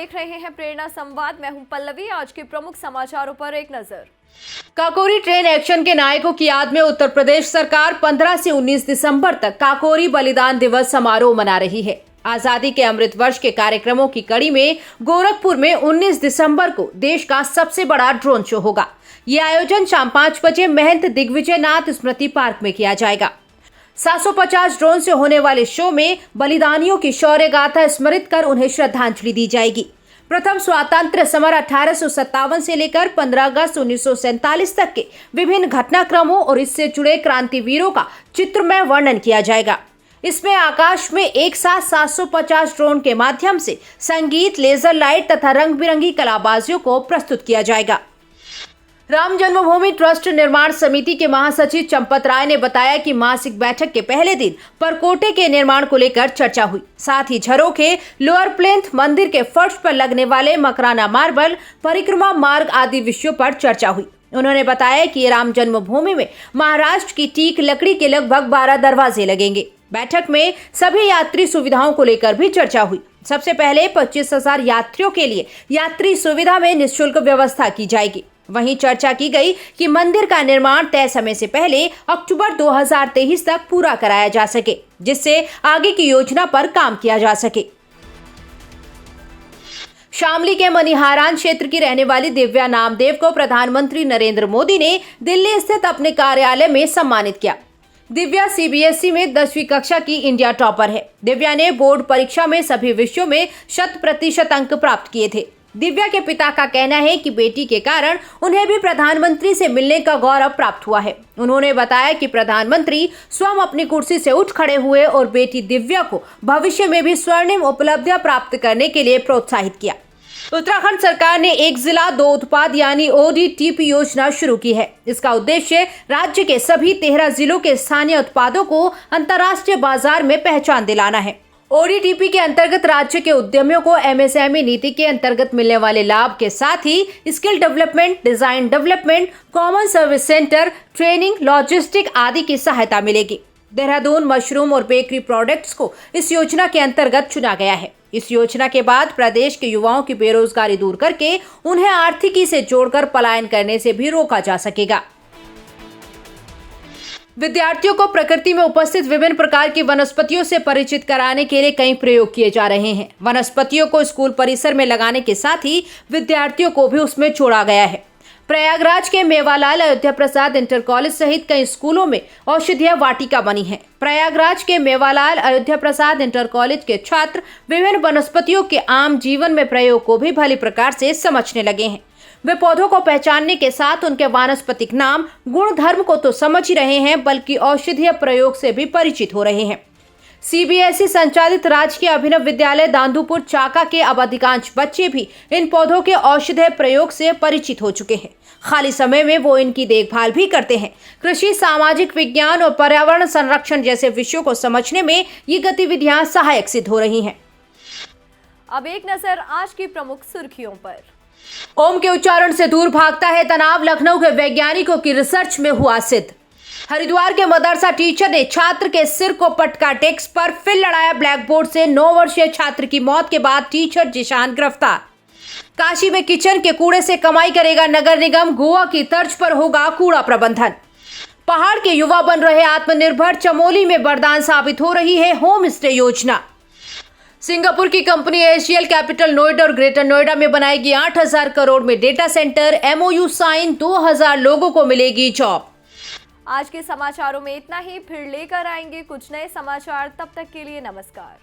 देख रहे हैं प्रेरणा संवाद। मैं हूं पल्लवी। आज के प्रमुख समाचारों पर एक नजर। काकोरी ट्रेन एक्शन के नायकों की याद में उत्तर प्रदेश सरकार 15 से 19 दिसंबर तक काकोरी बलिदान दिवस समारोह मना रही है। आजादी के अमृत वर्ष के कार्यक्रमों की कड़ी में गोरखपुर में 19 दिसंबर को देश का सबसे बड़ा ड्रोन शो होगा। ये आयोजन शाम 5 बजे महंत दिग्विजय नाथ स्मृति पार्क में किया जाएगा। 750 ड्रोन से होने वाले शो में बलिदानियों की शौर्य गाथा स्मरित कर उन्हें श्रद्धांजलि दी जाएगी। प्रथम स्वातंत्र्य समर 1857 से लेकर 15 अगस्त 1947 तक के विभिन्न घटनाक्रमों और इससे जुड़े क्रांतिवीरों का चित्रमय वर्णन किया जाएगा। इसमें आकाश में एक साथ 750 ड्रोन के माध्यम से संगीत, लेजर लाइट तथा रंग बिरंगी कलाबाजियों को प्रस्तुत किया जाएगा। राम जन्मभूमि ट्रस्ट निर्माण समिति के महासचिव चंपत राय ने बताया कि मासिक बैठक के पहले दिन परकोटे के निर्माण को लेकर चर्चा हुई। साथ ही झरोखे, लोअर प्लेंथ, मंदिर के फर्श पर लगने वाले मकराना मार्बल, परिक्रमा मार्ग आदि विषयों पर चर्चा हुई। उन्होंने बताया कि राम जन्मभूमि में महाराष्ट्र की टीक लकड़ी के लगभग 12 दरवाजे लगेंगे। बैठक में सभी यात्री सुविधाओं को लेकर भी चर्चा हुई। सबसे पहले 25,000 यात्रियों के लिए यात्री सुविधा में निःशुल्क व्यवस्था की जाएगी। वहीं चर्चा की गई कि मंदिर का निर्माण तय समय से पहले अक्टूबर 2023 तक पूरा कराया जा सके, जिससे आगे की योजना पर काम किया जा सके। शामली के मनिहारान क्षेत्र की रहने वाली दिव्या नामदेव को प्रधानमंत्री नरेंद्र मोदी ने दिल्ली स्थित अपने कार्यालय में सम्मानित किया। दिव्या सीबीएसई में 10वीं कक्षा की इंडिया टॉपर है। दिव्या ने बोर्ड परीक्षा में सभी विषयों में 100% अंक प्राप्त किए थे। दिव्या के पिता का कहना है कि बेटी के कारण उन्हें भी प्रधानमंत्री से मिलने का गौरव प्राप्त हुआ है। उन्होंने बताया कि प्रधानमंत्री स्वयं अपनी कुर्सी से उठ खड़े हुए और बेटी दिव्या को भविष्य में भी स्वर्णिम उपलब्धियां प्राप्त करने के लिए प्रोत्साहित किया। उत्तराखंड सरकार ने एक जिला दो उत्पाद यानी ODTP योजना शुरू की है। इसका उद्देश्य राज्य के सभी 13 जिलों के स्थानीय उत्पादों को अंतर्राष्ट्रीय बाजार में पहचान दिलाना है। ODTP के अंतर्गत राज्य के उद्यमियों को MSME नीति के अंतर्गत मिलने वाले लाभ के साथ ही skill development, design development, common service centre, training, logistic आदि की सहायता मिलेगी। देहरादून मशरूम और बेकरी प्रोडक्ट्स को इस योजना के अंतर्गत चुना गया है। इस योजना के बाद प्रदेश के युवाओं की बेरोजगारी दूर करके उन्हें आर्थिकी से जोड़कर पलायन करने से भी रोका जा सकेगा। विद्यार्थियों को प्रकृति में उपस्थित विभिन्न प्रकार की वनस्पतियों से परिचित कराने के लिए कई प्रयोग किए जा रहे हैं। वनस्पतियों को स्कूल परिसर में लगाने के साथ ही विद्यार्थियों को भी उसमें जोड़ा गया है। प्रयागराज के मेवालाल अयोध्या प्रसाद इंटर कॉलेज सहित कई स्कूलों में औषधीय वाटिका बनी है। प्रयागराज के मेवालाल अयोध्या प्रसाद इंटर कॉलेज के छात्र विभिन्न वनस्पतियों के आम जीवन में प्रयोग को भी भली प्रकार से समझने लगे हैं। वे पौधों को पहचानने के साथ उनके वानस्पतिक नाम, गुण, धर्म को तो समझ ही रहे हैं, बल्कि औषधीय प्रयोग से भी परिचित हो रहे हैं। CBSE संचालित राजकीय अभिनव विद्यालय दांदूपुर चाका के अब अधिकांश बच्चे भी इन पौधों के औषधीय प्रयोग से परिचित हो चुके हैं। खाली समय में वो इनकी देखभाल भी करते हैं। कृषि, सामाजिक विज्ञान और पर्यावरण संरक्षण जैसे विषयों को समझने में ये गतिविधियां सहायक सिद्ध हो रही हैं। अब एक नजर आज की प्रमुख सुर्खियों पर। ओम के उच्चारण से दूर भागता है तनाव, लखनऊ के वैज्ञानिकों की रिसर्च में हुआ सिद्ध। हरिद्वार के मदरसा टीचर ने छात्र के सिर को पटका, डेस्क पर फिर लड़ाया ब्लैक बोर्ड से। 9 वर्षीय छात्र की मौत के बाद टीचर जिशान गिरफ्तार। काशी में किचन के कूड़े से कमाई करेगा नगर निगम, गोवा की तर्ज पर होगा कूड़ा प्रबंधन। पहाड़ के युवा बन रहे आत्मनिर्भर, चमोली में वरदान साबित हो रही है होम स्टे योजना। सिंगापुर की कंपनी एशियल कैपिटल नोएडा और ग्रेटर नोएडा में बनाएगी 8,000 करोड़ में डेटा सेंटर। MOU साइन, 2,000 लोगों को मिलेगी जॉब। आज के समाचारों में इतना ही। फिर लेकर आएंगे कुछ नए समाचार। तब तक के लिए नमस्कार।